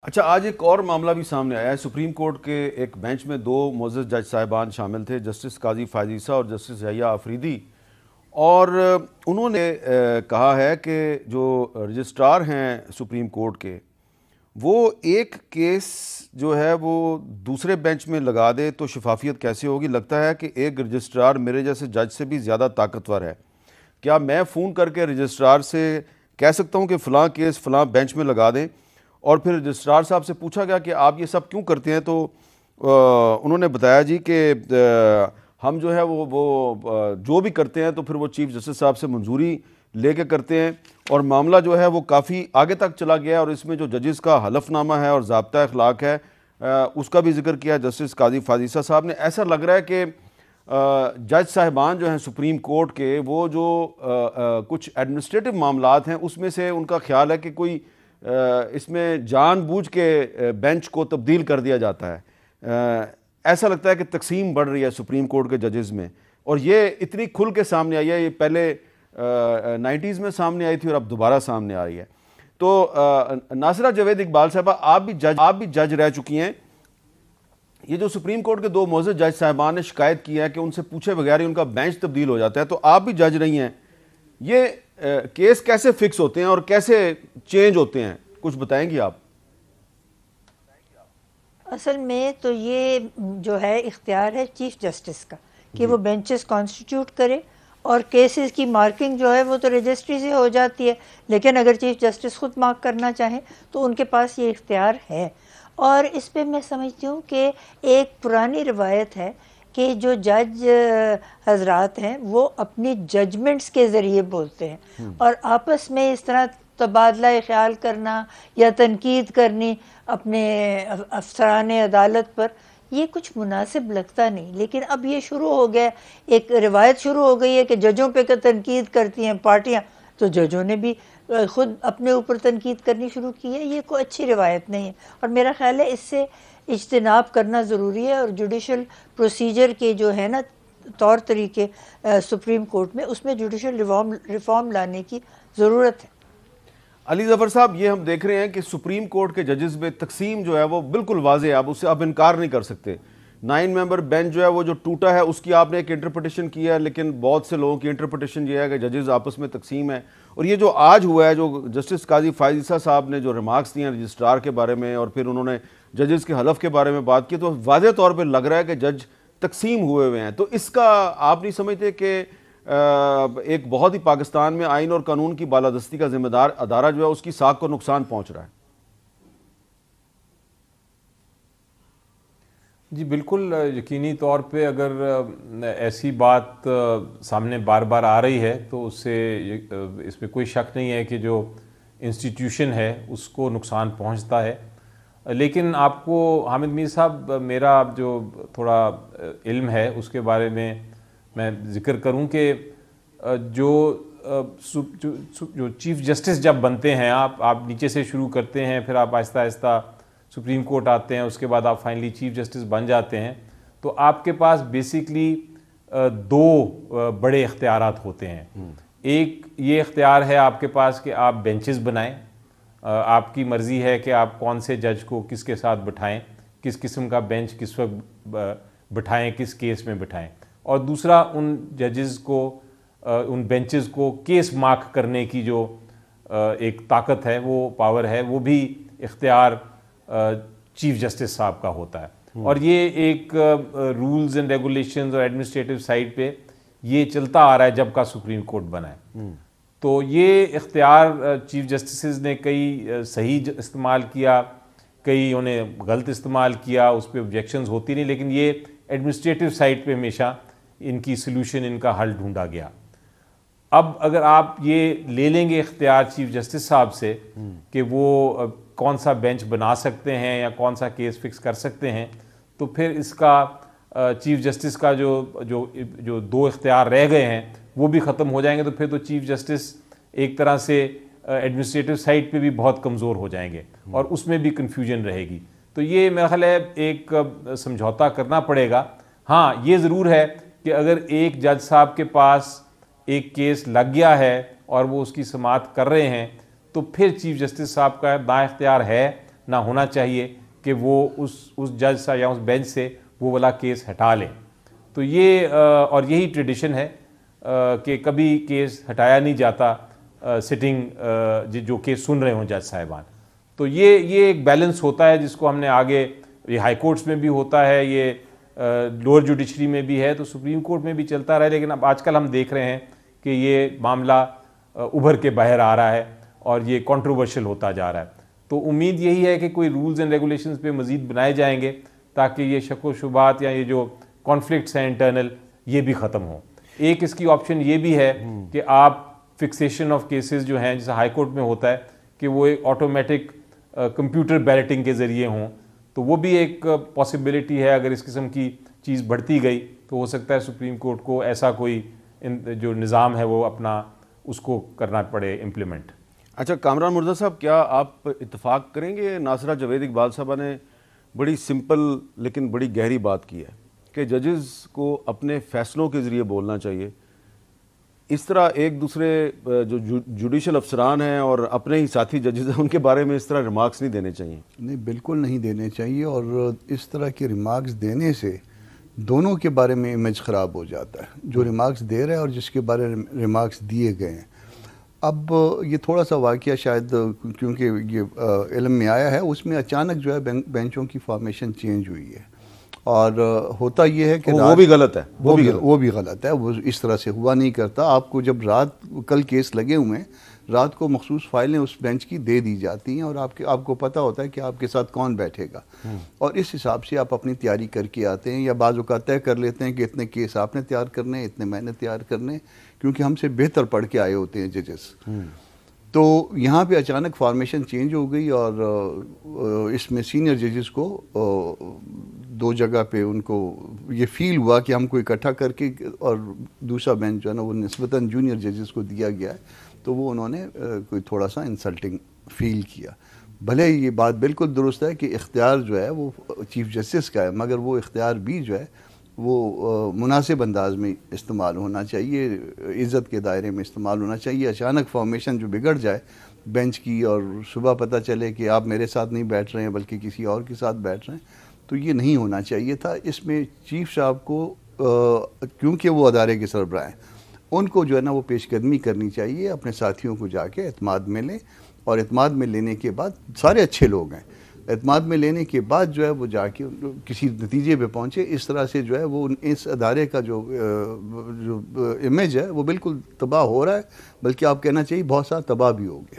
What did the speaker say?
اچھا، آج ایک اور معاملہ بھی سامنے آیا ہے۔ سپریم کورٹ کے ایک بینچ میں دو معزز جج صاحبان شامل تھے، جسٹس قاضی فائز عیسیٰ اور جسٹس یحییٰ آفریدی، اور انہوں نے کہا ہے کہ جو رجسٹرار ہیں سپریم کورٹ کے، وہ ایک کیس جو ہے وہ دوسرے بینچ میں لگا دے تو شفافیت کیسے ہوگی؟ لگتا ہے کہ ایک رجسٹرار میرے جیسے جج سے بھی زیادہ طاقتور ہے۔ کیا میں فون کر کے رجسٹرار سے کہہ سکتا ہوں کہ فلاں کیس فلاں بینچ میں لگا دیں؟ اور پھر رجسٹرار صاحب سے پوچھا گیا کہ آپ یہ سب کیوں کرتے ہیں، تو انہوں نے بتایا جی کہ ہم جو ہے وہ جو بھی کرتے ہیں تو پھر وہ چیف جسٹس صاحب سے منظوری لے کے کرتے ہیں، اور معاملہ جو ہے وہ کافی آگے تک چلا گیا ہے، اور اس میں جو ججز کا حلف نامہ ہے اور ضابطہ اخلاق ہے اس کا بھی ذکر کیا جسٹس قاضی فائز عیسیٰ صاحب نے۔ ایسا لگ رہا ہے کہ جج صاحبان جو ہیں سپریم کورٹ کے، وہ جو کچھ ایڈمنسٹریٹو معاملات ہیں اس میں سے ان کا خیال ہے کہ کوئی اس میں جان بوجھ کے بینچ کو تبدیل کر دیا جاتا ہے۔ ایسا لگتا ہے کہ تقسیم بڑھ رہی ہے سپریم کورٹ کے ججز میں، اور یہ اتنی کھل کے سامنے آئی ہے، یہ پہلے 90s میں سامنے آئی تھی اور اب دوبارہ سامنے آ رہی ہے۔ تو ناصرہ جاوید اقبال صاحبہ، آپ بھی جج رہ چکی ہیں، یہ جو سپریم کورٹ کے دو معزز جج صاحبان نے شکایت کی ہے کہ ان سے پوچھے بغیر ہی ان کا بینچ تبدیل ہو جاتا ہے، تو آپ بھی جج رہی ہیں، یہ کیس کیسے فکس ہوتے ہیں اور کیسے چینج ہوتے ہیں، کچھ بتائیں گی آپ؟ اصل میں تو یہ جو ہے اختیار ہے چیف جسٹس کا کہ وہ بینچز کانسٹیٹیوٹ کرے، اور کیسز کی مارکنگ جو ہے وہ تو رجسٹری سے ہو جاتی ہے، لیکن اگر چیف جسٹس خود مارک کرنا چاہیں تو ان کے پاس یہ اختیار ہے۔ اور اس پہ میں سمجھتی ہوں کہ ایک پرانی روایت ہے کہ جو جج حضرات ہیں وہ اپنی ججمنٹس کے ذریعے بولتے ہیں، اور آپس میں اس طرح تبادلہ خیال کرنا یا تنقید کرنی اپنے افسران عدالت پر، یہ کچھ مناسب لگتا نہیں۔ لیکن اب یہ شروع ہو گیا، ایک روایت شروع ہو گئی ہے کہ ججوں پہ تنقید کرتی ہیں پارٹیاں، تو ججوں نے بھی خود اپنے اوپر تنقید کرنی شروع کی ہے۔ یہ کوئی اچھی روایت نہیں ہے، اور میرا خیال ہے اس سے اجتناب کرنا ضروری ہے، اور جوڈیشل پروسیجر کے جو ہے نا طور طریقے سپریم کورٹ میں، اس میں جوڈیشل ریفارم لانے کی ضرورت ہے۔ علی ظفر صاحب، یہ ہم دیکھ رہے ہیں کہ سپریم کورٹ کے ججز میں تقسیم جو ہے وہ بالکل واضح ہے، آپ اس سے آپ انکار نہیں کر سکتے۔ 9 ممبر بینچ جو ہے وہ جو ٹوٹا ہے اس کی آپ نے ایک انٹرپریٹیشن کی ہے، لیکن بہت سے لوگوں کی انٹرپریٹیشن یہ ہے کہ ججز آپس میں تقسیم ہے۔ اور یہ جو آج ہوا ہے، جو جسٹس قاضی فائز عیسیٰ صاحب نے جو ریمارکس دیے ہیں رجسٹرار کے بارے میں، اور پھر انہوں نے ججز کے حلف کے بارے میں بات کی، تو واضح طور پہ لگ رہا ہے کہ جج تقسیم ہوئے ہیں۔ تو اس کا آپ نہیں سمجھتے کہ ایک بہت ہی پاکستان میں آئین اور قانون کی بالادستی کا ذمہ دار ادارہ جو ہے اس کی ساکھ کو نقصان پہنچ رہا ہے؟ جی بالکل، یقینی طور پہ اگر ایسی بات سامنے بار بار آ رہی ہے تو اس میں کوئی شک نہیں ہے کہ جو انسٹیٹیوشن ہے اس کو نقصان پہنچتا ہے۔ لیکن آپ کو حامد میر صاحب، میرا جو تھوڑا علم ہے اس کے بارے میں ذکر کروں کہ جو چیف جسٹس جب بنتے ہیں، آپ نیچے سے شروع کرتے ہیں، پھر آپ آہستہ آہستہ سپریم کورٹ آتے ہیں، اس کے بعد آپ فائنلی چیف جسٹس بن جاتے ہیں، تو آپ کے پاس بیسیکلی دو بڑے اختیارات ہوتے ہیں۔ ایک یہ اختیار ہے آپ کے پاس کہ آپ بینچز بنائیں، آپ کی مرضی ہے کہ آپ کون سے جج کو کس کے ساتھ بٹھائیں، کس قسم کا بینچ کس وقت بٹھائیں، کس کیس میں بٹھائیں۔ اور دوسرا ان ججز کو، ان بینچز کو کیس مارک کرنے کی جو ایک طاقت ہے، وہ پاور ہے، وہ بھی اختیار چیف جسٹس صاحب کا ہوتا ہے۔ اور یہ ایک رولز اینڈ ریگولیشنز اور ایڈمنسٹریٹو سائڈ پہ یہ چلتا آ رہا ہے جب کا سپریم کورٹ بنا ہے۔ تو یہ اختیار چیف جسٹسز نے کئی صحیح استعمال کیا، کئی انہیں غلط استعمال کیا، اس پہ آبجیکشنز ہوتی نہیں، لیکن یہ ایڈمنسٹریٹو سائڈ پہ ہمیشہ ان کی سلوشن، ان کا حل ڈھونڈا گیا۔ اب اگر آپ یہ لے لیں گے اختیار چیف جسٹس صاحب سے کہ وہ کون سا بینچ بنا سکتے ہیں یا کون سا کیس فکس کر سکتے ہیں، تو پھر اس کا چیف جسٹس کا جو دو اختیار رہ گئے ہیں وہ بھی ختم ہو جائیں گے، تو پھر تو چیف جسٹس ایک طرح سے ایڈمنسٹریٹو سائڈ پہ بھی بہت کمزور ہو جائیں گے، اور اس میں بھی کنفیوژن رہے گی۔ تو یہ میرا خیال ہے ایک سمجھوتا کرنا پڑے گا۔ ہاں یہ ضرور ہے کہ اگر ایک جج صاحب کے پاس ایک کیس لگ گیا ہے اور وہ اس کی سماعت کر رہے ہیں، تو پھر چیف جسٹس صاحب کا با اختیار ہے نہ ہونا چاہیے کہ وہ اس جج سے یا اس بینچ سے وہ والا کیس ہٹا لیں. تو یہ اور یہی ٹریڈیشن ہے کہ کبھی کیس ہٹایا نہیں جاتا سٹنگ جو کیس سن رہے ہوں جج صاحبان. تو یہ ایک بیلنس ہوتا ہے جس کو ہم نے آگے, یہ ہائی کورٹس میں بھی ہوتا ہے, یہ لوور جوڈیشری میں بھی ہے, تو سپریم کورٹ میں بھی چلتا رہا. لیکن اب آج کل ہم دیکھ رہے ہیں کہ یہ معاملہ ابھر کے باہر آ رہا ہے اور یہ کنٹروورشل ہوتا جا رہا ہے. تو امید یہی ہے کہ کوئی رولز اینڈ ریگولیشنز پہ مزید بنائے جائیں گے تاکہ یہ شک و شبہات یا یہ جو کانفلکٹس ہیں انٹرنل یہ بھی ختم ہوں. ایک اس کی آپشن یہ بھی ہے کہ آپ فکسیشن آف کیسز جو ہیں جیسے ہائی کورٹ میں ہوتا ہے کہ وہ ایک آٹومیٹک کمپیوٹر بیلٹنگ کے ذریعے ہوں, تو وہ بھی ایک پاسبلٹی ہے. اگر اس قسم کی چیز بڑھتی گئی تو ہو سکتا ہے سپریم کورٹ کو ایسا کوئی جو نظام ہے وہ اپنا اس کو کرنا پڑے امپلیمنٹ. اچھا کامران مرزا صاحب, کیا آپ اتفاق کریں گے ناصرہ جاوید اقبال صاحبہ نے بڑی سمپل لیکن بڑی گہری بات کی ہے کہ ججز کو اپنے فیصلوں کے ذریعے بولنا چاہیے, اس طرح ایک دوسرے جو جوڈیشل افسران ہیں اور اپنے ہی ساتھی ججز ہیں ان کے بارے میں اس طرح ریمارکس نہیں دینے چاہیے؟ نہیں, بالکل نہیں دینے چاہیے, اور اس طرح کے ریمارکس دینے سے دونوں کے بارے میں امیج خراب ہو جاتا ہے, جو ریمارکس دے رہا ہے اور جس کے بارے میں ریمارکس دیے گئے ہیں. اب یہ تھوڑا سا واقعہ شاید کیونکہ یہ علم میں آیا ہے, اس میں اچانک جو ہے بینچوں کی فارمیشن چینج ہوئی ہے, اور ہوتا یہ ہے کہ وہ بھی غلط ہے, وہ بھی غلط ہے, وہ اس طرح سے ہوا نہیں کرتا. آپ کو جب رات کل کیس لگے ہوئے ہیں, رات کو مخصوص فائلیں اس بینچ کی دے دی جاتی ہیں اور آپ کو پتہ ہوتا ہے کہ آپ کے ساتھ کون بیٹھے گا, اور اس حساب سے آپ اپنی تیاری کر کے آتے ہیں, یا بعض اوقات طے کر لیتے ہیں کہ اتنے کیس آپ نے تیار کرنے, اتنے میں نے تیار کرنے, کیونکہ ہم سے بہتر پڑھ کے آئے ہوتے ہیں ججز. تو یہاں پہ اچانک فارمیشن چینج ہو گئی, اور اس میں سینئر ججز کو دو جگہ پہ ان کو یہ فیل ہوا کہ ہم کو اکٹھا کر کے, اور دوسرا بینچ جو ہے نا وہ نسبتاً جونیئر ججز کو دیا گیا ہے, تو وہ انہوں نے کوئی تھوڑا سا انسلٹنگ فیل کیا. بھلے یہ بات بالکل درست ہے کہ اختیار جو ہے وہ چیف جسٹس کا ہے, مگر وہ اختیار بھی جو ہے وہ مناسب انداز میں استعمال ہونا چاہیے, عزت کے دائرے میں استعمال ہونا چاہیے. اچانک فارمیشن جو بگڑ جائے بینچ کی اور صبح پتہ چلے کہ آپ میرے ساتھ نہیں بیٹھ رہے ہیں بلکہ کسی اور کے ساتھ بیٹھ رہے ہیں, تو یہ نہیں ہونا چاہیے تھا. اس میں چیف صاحب کو کیونکہ وہ ادارے کے سربراہ ہیں, ان کو جو ہے نا وہ پیش قدمی کرنی چاہیے, اپنے ساتھیوں کو جا کے اعتماد میں لیں, اور اعتماد میں لینے کے بعد سارے اچھے لوگ ہیں, اعتماد میں لینے کے بعد جو ہے وہ جا کے کسی نتیجے پہ پہنچے. اس طرح سے جو ہے وہ اس ادارے کا جو امیج ہے وہ بالکل تباہ ہو رہا ہے, بلکہ آپ کہنا چاہیے بہت سارا تباہ بھی ہو گیا.